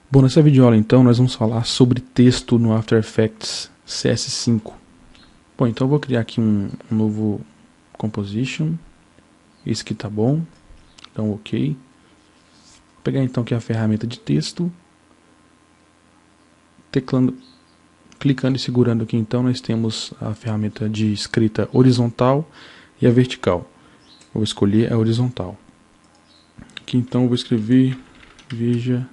Bom, nessa videoaula então nós vamos falar sobre texto no After Effects CS5. Bom, então eu vou criar aqui um novo composition. Esse aqui tá bom, então ok. Vou pegar então aqui a ferramenta de texto, clicando e segurando aqui então nós temos a ferramenta de escrita horizontal e a vertical. Eu vou escolher a horizontal. Aqui então eu vou escrever veja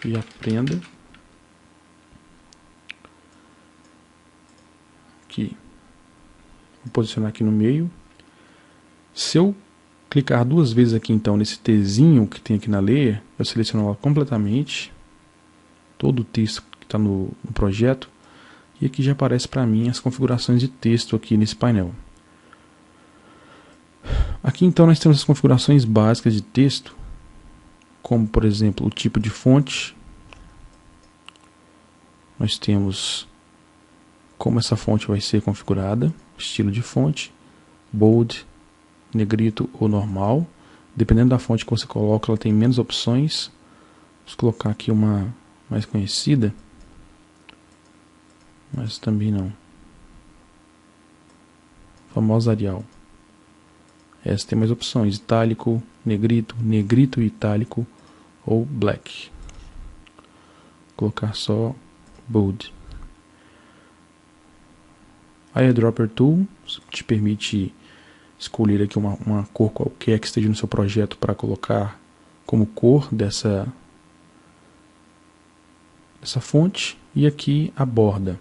e aprenda. Aqui. Vou posicionar aqui no meio. Se eu clicar duas vezes aqui então nesse Tzinho que tem aqui na layer, eu seleciono ela completamente, todo o texto que está no projeto, e aqui já aparece para mim as configurações de texto aqui nesse painel. Aqui então nós temos as configurações básicas de texto, como por exemplo o tipo de fonte. Nós temos como essa fonte vai ser configurada, estilo de fonte, bold, negrito ou normal. Dependendo da fonte que você coloca, ela tem menos opções. Vamos colocar aqui uma mais conhecida, mas também não. Famosa Arial. Essa tem mais opções: itálico, negrito, negrito e itálico ou black. Vou colocar só bold. A Eyedropper Tool te permite escolher aqui uma cor qualquer que esteja no seu projeto para colocar como cor dessa fonte. E aqui a borda.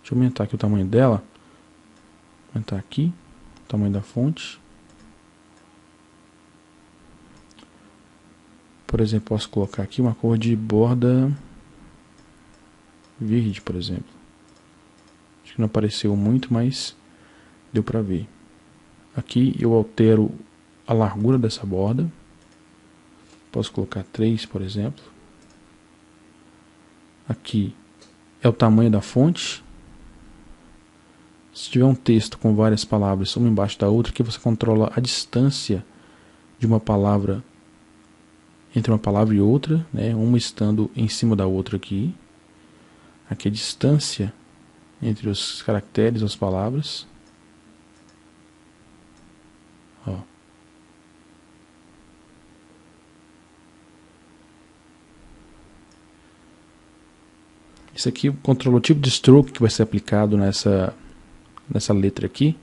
Deixa eu aumentar aqui o tamanho dela. Aumentar aqui o tamanho da fonte. Por exemplo, posso colocar aqui uma cor de borda verde, por exemplo. Acho que não apareceu muito, mas deu para ver. Aqui eu altero a largura dessa borda. Posso colocar 3, por exemplo. Aqui é o tamanho da fonte. Se tiver um texto com várias palavras uma embaixo da outra, aqui você controla a distância de uma palavra entre uma palavra e outra, né? Uma estando em cima da outra aqui. Aqui a distância entre os caracteres, as palavras. Ó. Isso aqui controla o tipo de stroke que vai ser aplicado nessa letra aqui.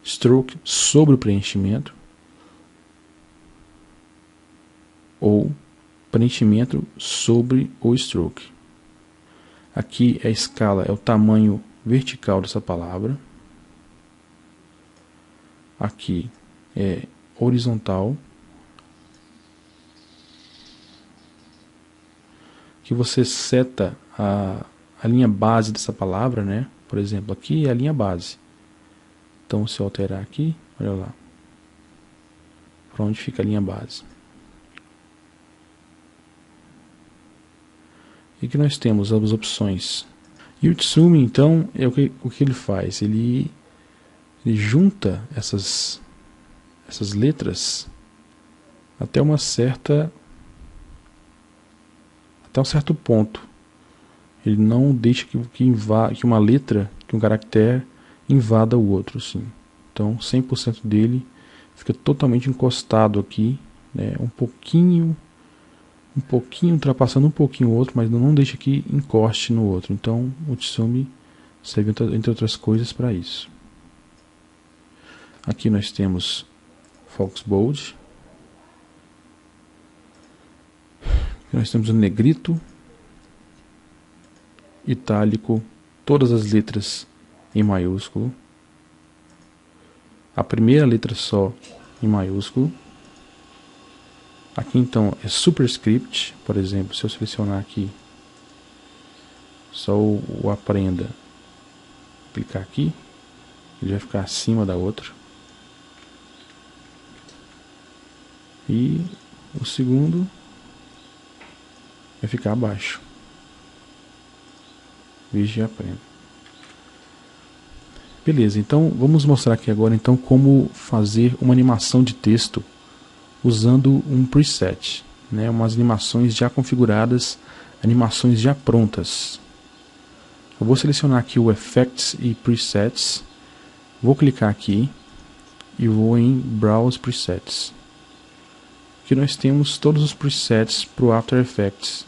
Stroke sobre o preenchimento. Ou preenchimento sobre o stroke. Aqui a escala é o tamanho vertical dessa palavra. Aqui é horizontal. Que você seta a linha base dessa palavra, né? Por exemplo, aqui é a linha base. Então, se eu alterar aqui, olha lá, para onde fica a linha base. E aqui nós temos as opções. E o Tsumi, então, é o que ele faz? Ele junta essas letras até um certo ponto. Ele não deixa que uma letra, que um caractere invada o outro, assim. Então 100% dele fica totalmente encostado aqui, né? Um pouquinho ultrapassando um pouquinho o outro, mas não deixa que encoste no outro. Então o Tsumi serve, entre outras coisas, para isso. Aqui nós temos Focus Bold. Aqui nós temos o negrito, itálico, todas as letras em maiúsculo. A primeira letra só em maiúsculo. Aqui então é superscript, por exemplo, se eu selecionar aqui só o aprenda, clicar aqui, ele vai ficar acima da outra. E o segundo vai ficar abaixo. Veja e aprenda. Beleza, então vamos mostrar aqui agora então como fazer uma animação de texto usando um preset, né, umas animações já configuradas, animações já prontas. Eu vou selecionar aqui o Effects e Presets, vou clicar aqui e vou em Browse Presets. Aqui nós temos todos os presets para o After Effects.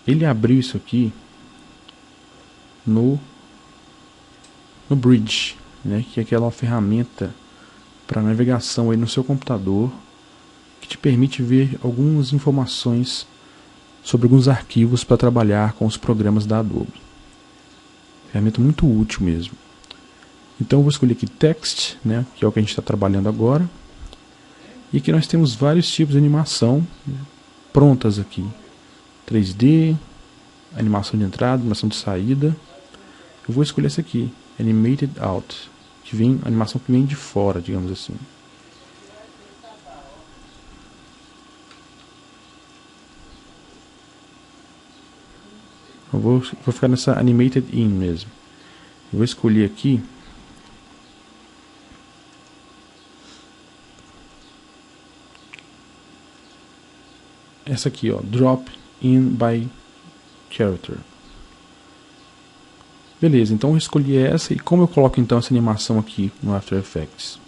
Ele abriu isso aqui no Bridge, né, que é aquela ferramenta para navegação aí no seu computador, que te permite ver algumas informações sobre alguns arquivos para trabalhar com os programas da Adobe. Ferramenta muito útil mesmo. Então eu vou escolher aqui Text, né, que é o que a gente está trabalhando agora. E aqui nós temos vários tipos de animação prontas aqui. 3D, animação de entrada, animação de saída. Eu vou escolher essa aqui, Animated Out, que vem, animação que vem de fora, digamos assim. Eu vou ficar nessa Animated In mesmo. Eu vou escolher aqui essa aqui, ó, Drop In by Character. Beleza, então eu escolhi essa. E como eu coloco então essa animação aqui no After Effects?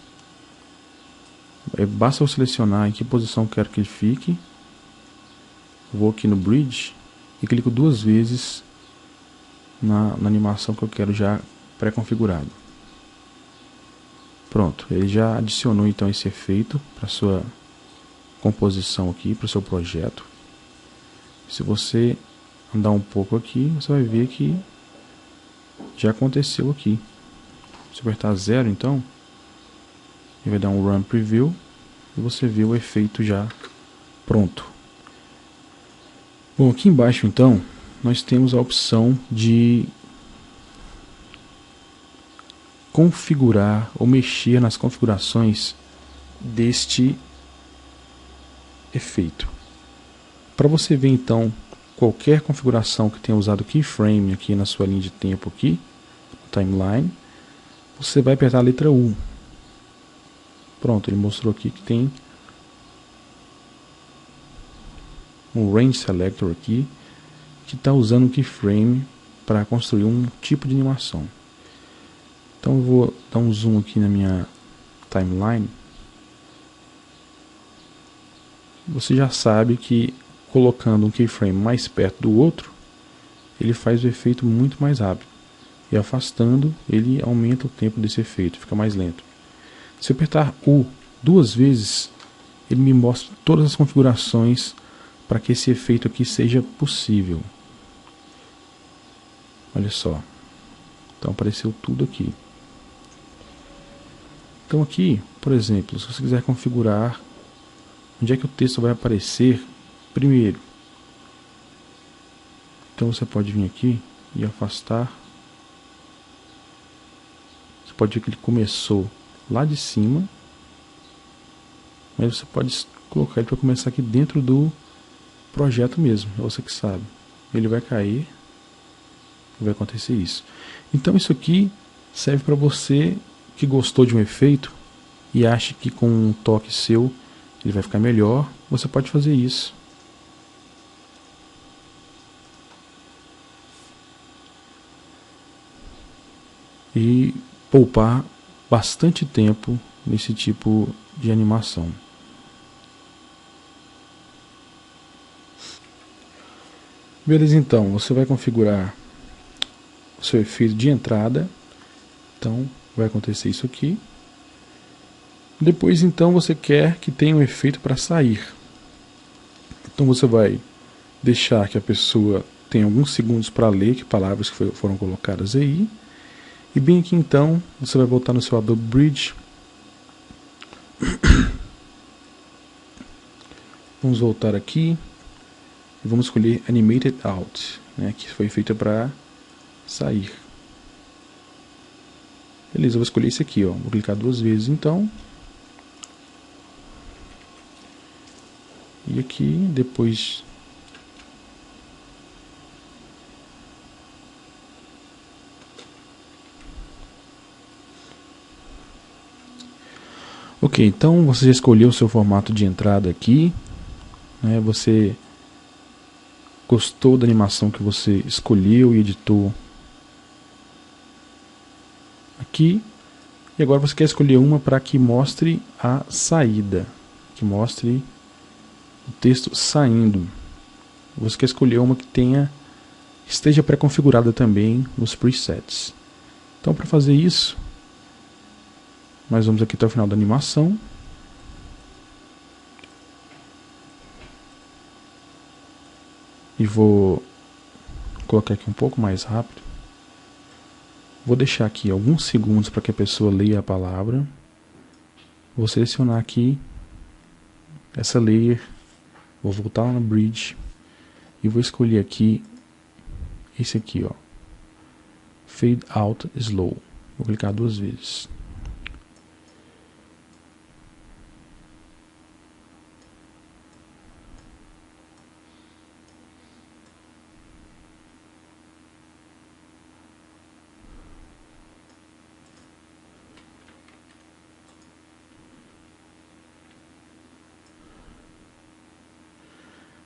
Basta eu selecionar em que posição eu quero que ele fique. Vou aqui no Bridge e clico duas vezes na animação que eu quero já pré-configurado. Pronto, ele já adicionou então esse efeito para sua composição aqui, para o seu projeto. Se você andar um pouco aqui, você vai ver que já aconteceu aqui. Se eu apertar 0, então ele vai dar um Run Preview e você vê o efeito já pronto. Bom, aqui embaixo então nós temos a opção de configurar ou mexer nas configurações deste efeito. Para você ver então qualquer configuração que tenha usado keyframe aqui na sua linha de tempo aqui, timeline, você vai apertar a letra U. Pronto, ele mostrou aqui que tem um Range Selector aqui que está usando um keyframe para construir um tipo de animação. Então eu vou dar um zoom aqui na minha timeline. Você já sabe que colocando um keyframe mais perto do outro, ele faz o efeito muito mais rápido. E afastando, ele aumenta o tempo desse efeito, fica mais lento. Se eu apertar U duas vezes, ele me mostra todas as configurações para que esse efeito aqui seja possível. Olha só. Então apareceu tudo aqui. Então aqui, por exemplo, se você quiser configurar onde é que o texto vai aparecer primeiro, então você pode vir aqui e afastar. Você pode ver que ele começou lá de cima, mas você pode colocar ele para começar aqui dentro do projeto mesmo, é você que sabe. Ele vai cair e vai acontecer isso. Então isso aqui serve para você que gostou de um efeito e acha que com um toque seu ele vai ficar melhor. Você pode fazer isso. E poupar bastante tempo nesse tipo de animação. Beleza, então você vai configurar o seu efeito de entrada. Então vai acontecer isso aqui. Depois então você quer que tenha um efeito para sair. Então você vai deixar que a pessoa tenha alguns segundos para ler que palavras que foram colocadas aí. E bem aqui então, você vai voltar no seu Adobe Bridge. Vamos voltar aqui. E vamos escolher Animated Out, né, que foi feita para sair. Beleza, eu vou escolher esse aqui, ó. Vou clicar duas vezes então. E aqui, depois... Ok, Ok, então você já escolheu o seu formato de entrada aqui, né? Você gostou da animação que você escolheu e editou aqui, e agora você quer escolher uma para que mostre a saída, que mostre o texto saindo. Você quer escolher uma que esteja pré-configurada também nos presets. Então, para fazer isso, nós vamos aqui até o final da animação. E vou colocar aqui um pouco mais rápido. Vou deixar aqui alguns segundos para que a pessoa leia a palavra. Vou selecionar aqui essa layer. Vou voltar lá no Bridge. E vou escolher aqui esse aqui, ó. Fade Out Slow. Vou clicar 2 vezes.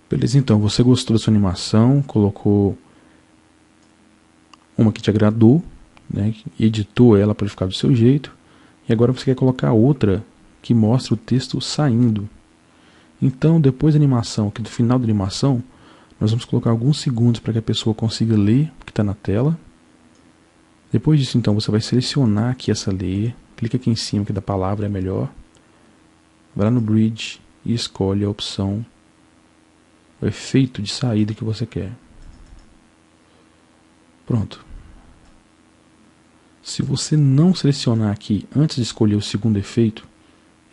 Beleza, então, você gostou da sua animação, colocou uma que te agradou, né, editou ela para ficar do seu jeito, e agora você quer colocar outra que mostra o texto saindo. Então, depois da animação, aqui do final da animação, nós vamos colocar alguns segundos para que a pessoa consiga ler o que está na tela. Depois disso, então, você vai selecionar aqui essa layer, clica aqui em cima que da palavra é melhor, vai lá no Bridge e escolhe a opção, o efeito de saída que você quer. Pronto. Se você não selecionar aqui antes de escolher o segundo efeito,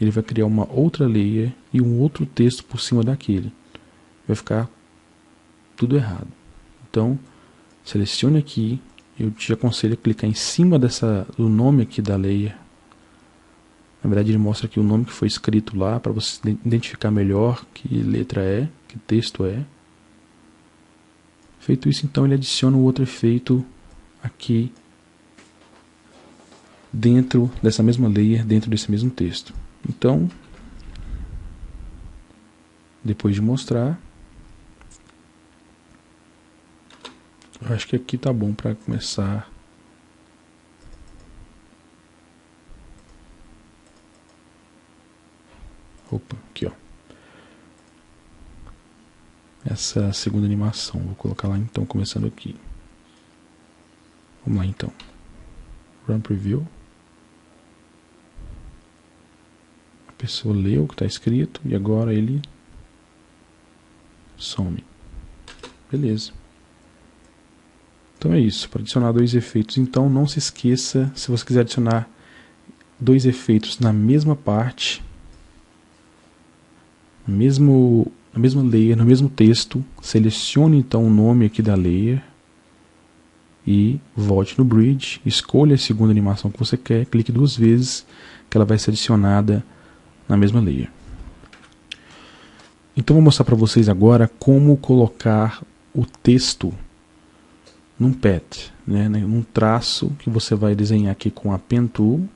ele vai criar uma outra layer e um outro texto por cima daquele. Vai ficar tudo errado. Então, selecione aqui. Eu te aconselho a clicar em cima do nome aqui da layer. Na verdade, ele mostra aqui o nome que foi escrito lá para você identificar melhor que letra é, que texto é. Feito isso, então, ele adiciona o outro efeito aqui dentro dessa mesma layer, dentro desse mesmo texto. Então, depois de mostrar, eu acho que aqui tá bom para começar. Opa, aqui ó. Essa segunda animação, vou colocar lá então, começando aqui. Vamos lá então. Run Preview. A pessoa leu o que está escrito e agora ele some. Beleza. Então é isso. Para adicionar 2 efeitos, então não se esqueça, se você quiser adicionar 2 efeitos na mesma parte, na mesma layer, no mesmo texto, selecione então o nome aqui da layer e volte no Bridge, escolha a segunda animação que você quer, clique 2 vezes que ela vai ser adicionada na mesma layer. Então vou mostrar para vocês agora como colocar o texto num pet, né, num traço que você vai desenhar aqui com a Pen Tool.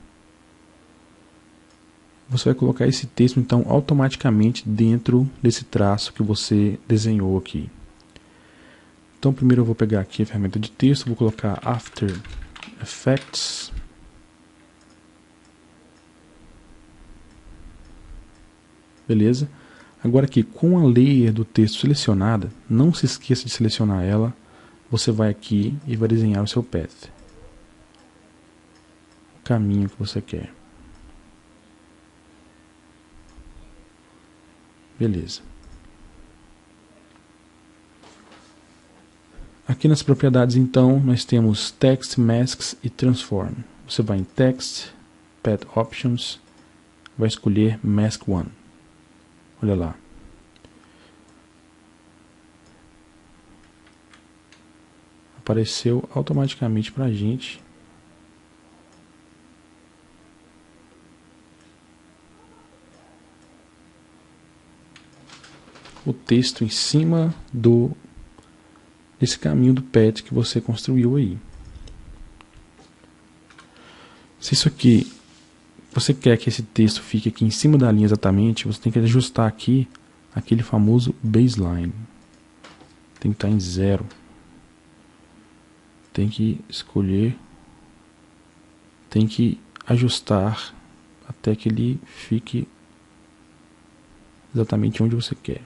Você vai colocar esse texto então automaticamente dentro desse traço que você desenhou aqui. Então primeiro eu vou pegar aqui a ferramenta de texto, vou colocar After Effects. Beleza? Agora aqui com a layer do texto selecionada, não se esqueça de selecionar ela. Você vai aqui e vai desenhar o seu path. O caminho que você quer. Beleza. Aqui nas propriedades, então, nós temos Text, Masks e Transform. Você vai em Text, Path Options, vai escolher Mask 1. Olha lá. Apareceu automaticamente para a gente o texto em cima desse caminho do path que você construiu aí. Se isso aqui você quer que esse texto fique aqui em cima da linha exatamente, você tem que ajustar aqui aquele famoso baseline. Tem que estar em 0. Tem que escolher, tem que ajustar até que ele fique exatamente onde você quer.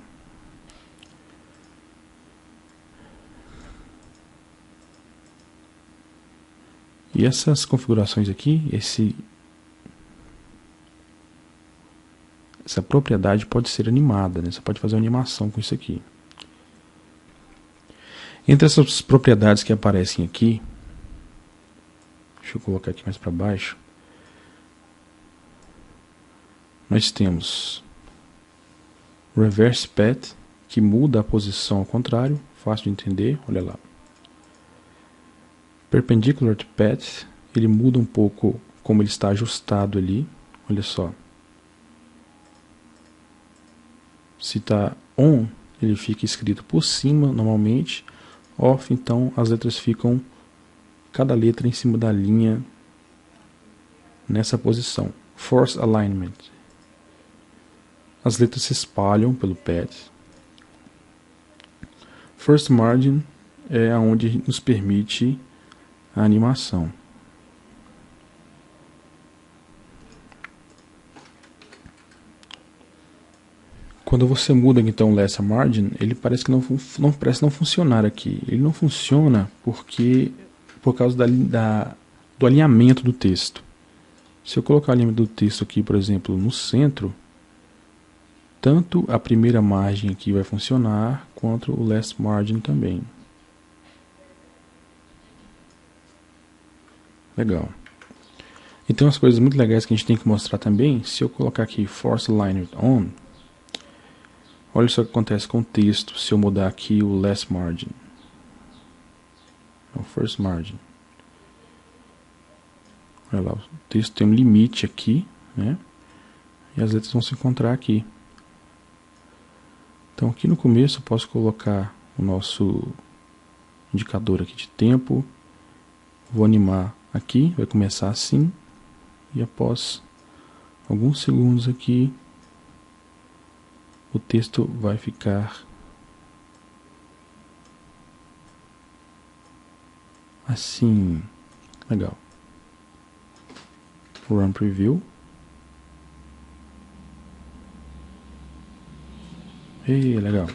E essas configurações aqui, essa propriedade pode ser animada, né? Você pode fazer uma animação com isso aqui. Entre essas propriedades que aparecem aqui, deixa eu colocar aqui mais para baixo, nós temos Reverse Path, que muda a posição ao contrário, fácil de entender, olha lá. Perpendicular to Path, ele muda um pouco como ele está ajustado ali, olha só. Se está on, ele fica escrito por cima normalmente, off, então as letras ficam, cada letra em cima da linha, nessa posição. Force Alignment. As letras se espalham pelo path. First Margin é onde nos permite a animação. Quando você muda então o Lesser Margin, ele parece que parece não funcionar aqui. Ele não funciona por causa do alinhamento do texto. Se eu colocar o alinhamento do texto aqui, por exemplo, no centro, tanto a primeira margem aqui vai funcionar, quanto o Last Margin também. Legal. E tem umas coisas muito legais que a gente tem que mostrar também. Se eu colocar aqui Force Alignment On, olha só o que acontece com o texto se eu mudar aqui o Last Margin. O First Margin. Olha lá, o texto tem um limite aqui, né? E as letras vão se encontrar aqui. Então aqui no começo eu posso colocar o nosso indicador aqui de tempo. Vou animar aqui, vai começar assim. E após alguns segundos aqui, o texto vai ficar assim. Legal. Run Preview. E legal.